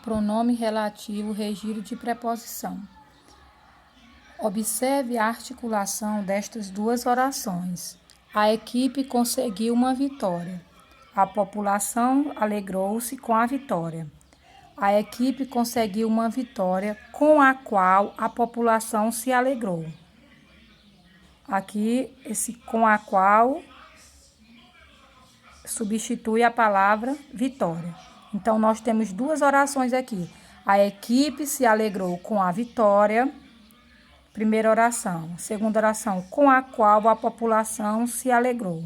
Pronome relativo regido de preposição. Observe a articulação destas duas orações. A equipe conseguiu uma vitória. A população alegrou-se com a vitória. A equipe conseguiu uma vitória com a qual a população se alegrou. Aqui, esse com a qual substitui a palavra vitória. Então, nós temos duas orações aqui. A equipe se alegrou com a vitória, primeira oração. Segunda oração, com a qual a população se alegrou,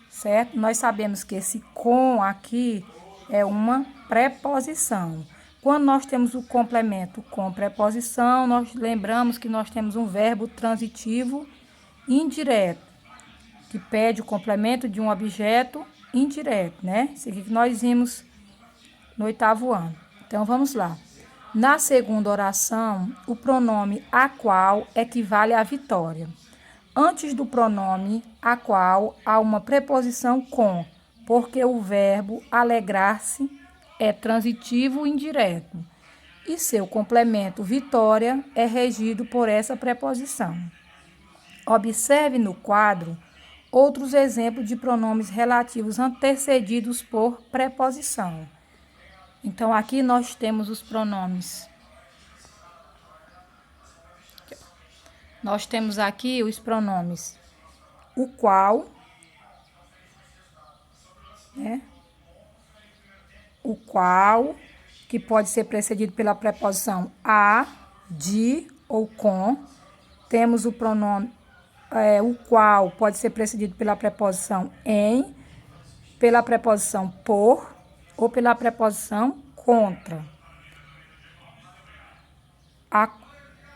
certo? Nós sabemos que esse com aqui é uma preposição. Quando nós temos o complemento com preposição, nós lembramos que nós temos um verbo transitivo indireto, que pede o complemento de um objeto indireto, né? Isso aqui que nós vimos no 8º ano. Então, vamos lá. Na segunda oração, o pronome a qual equivale à vitória. Antes do pronome a qual, há uma preposição com, porque o verbo alegrar-se é transitivo indireto. E seu complemento vitória é regido por essa preposição. Observe no quadro outros exemplos de pronomes relativos antecedidos por preposição. Então, aqui nós temos os pronomes. Nós temos aqui os pronomes o qual, né? O qual, que pode ser precedido pela preposição a, de ou com. Temos o pronome o qual pode ser precedido pela preposição em, pela preposição por ou pela preposição contra.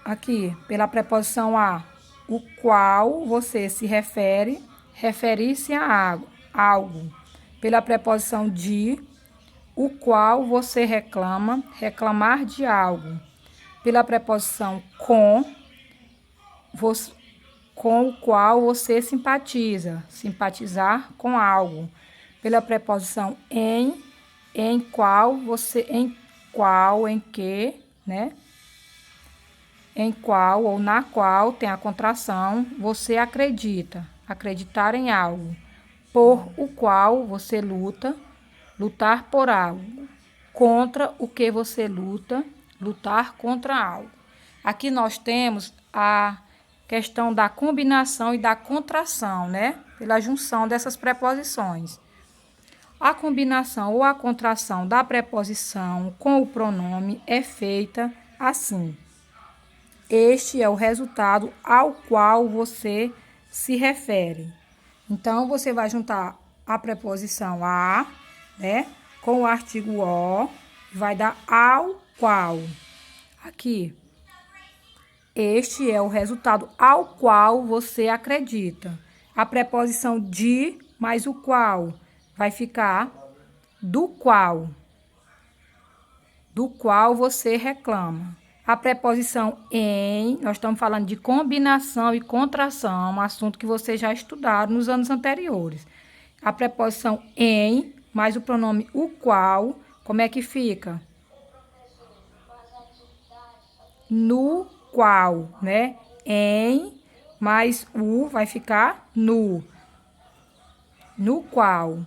Aqui, pela preposição a, o qual você se refere, referir-se a algo. Pela preposição de, o qual você reclama, reclamar de algo. Pela preposição com o qual você simpatiza, simpatizar com algo. Pela preposição em qual você, em que, né? Em qual ou na qual tem a contração, você acredita, acreditar em algo. Por o qual você luta, lutar por algo. Contra o que você luta, lutar contra algo. Aqui nós temos a questão da combinação e da contração, né? Pela junção dessas preposições. A combinação ou a contração da preposição com o pronome é feita assim. Este é o resultado ao qual você se refere. Então, você vai juntar a preposição a, né, com o artigo o, e vai dar ao qual. Aqui. Este é o resultado ao qual você acredita. A preposição de mais o qual vai ficar do qual você reclama. A preposição em, nós estamos falando de combinação e contração, um assunto que vocês já estudaram nos anos anteriores. A preposição em mais o pronome o qual, como é que fica? No qual, né? Em mais o vai ficar no. No qual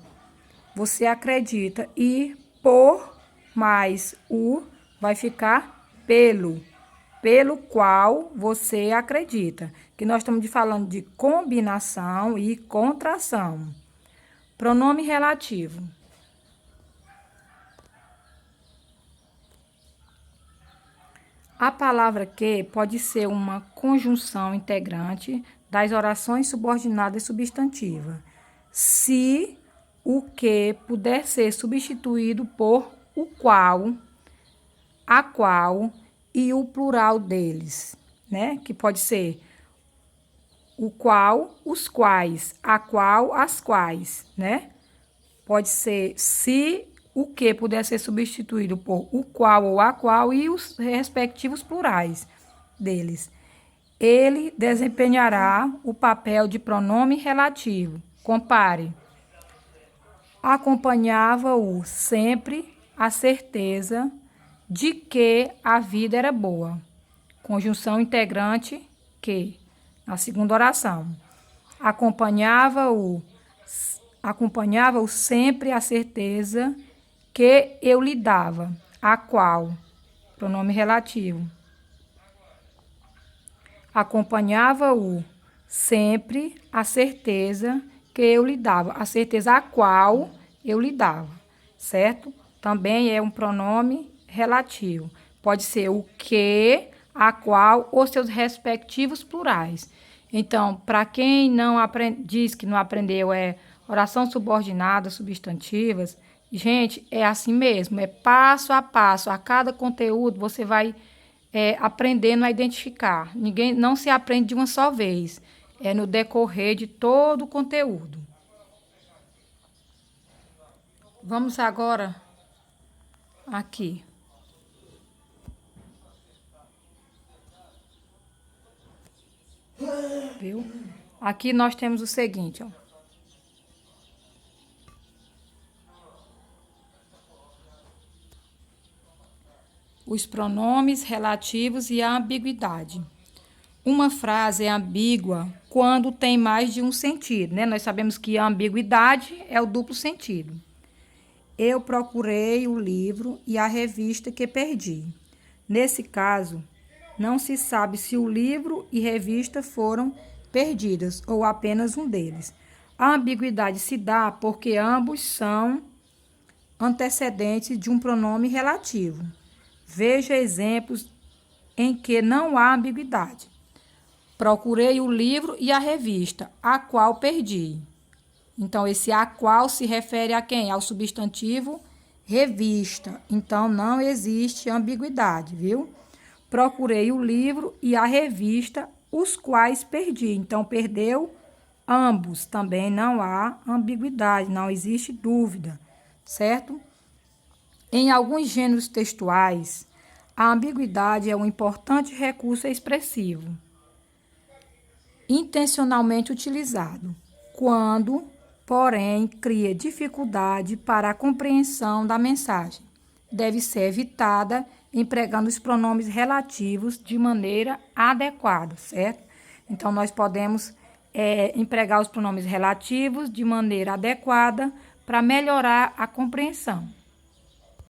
você acredita. E por mais o vai ficar pelo. Pelo qual você acredita. Que nós estamos falando de combinação e contração. Pronome relativo. A palavra que pode ser uma conjunção integrante das orações subordinadas substantivas, se o que puder ser substituído por o qual, a qual e o plural deles, né? Que pode ser o qual, os quais, a qual, as quais, né? Pode ser se o que puder ser substituído por o qual ou a qual e os respectivos plurais deles. Ele desempenhará o papel de pronome relativo. Compare. Acompanhava-o sempre a certeza de que a vida era boa. Conjunção integrante que. Na segunda oração. Acompanhava-o sempre a certeza que eu lhe dava, a qual, pronome relativo. Acompanhava-o sempre a certeza que eu lhe dava, a certeza a qual eu lhe dava, certo? Também é um pronome relativo. Pode ser o que, a qual ou seus respectivos plurais. Então, para quem não diz que não aprendeu oração subordinada, substantivas, gente, é assim mesmo, é passo a passo. A cada conteúdo você vai aprendendo a identificar. Ninguém não se aprende de uma só vez. É no decorrer de todo o conteúdo. Vamos agora aqui. Viu? Aqui nós temos o seguinte, ó. Os pronomes relativos e a ambiguidade. Uma frase é ambígua quando tem mais de um sentido, né? Nós sabemos que a ambiguidade é o duplo sentido. Eu procurei o livro e a revista que perdi. Nesse caso, não se sabe se o livro e revista foram perdidas ou apenas um deles. A ambiguidade se dá porque ambos são antecedentes de um pronome relativo. Veja exemplos em que não há ambiguidade. Procurei o livro e a revista, a qual perdi. Então, esse a qual se refere a quem? Ao substantivo revista. Então, não existe ambiguidade, viu? Procurei o livro e a revista, os quais perdi. Então, perdeu ambos. Também não há ambiguidade, não existe dúvida, certo? Em alguns gêneros textuais, a ambiguidade é um importante recurso expressivo, intencionalmente utilizado, quando, porém, cria dificuldade para a compreensão da mensagem. Deve ser evitada empregando os pronomes relativos de maneira adequada, certo? Então, nós podemos empregar os pronomes relativos de maneira adequada para melhorar a compreensão.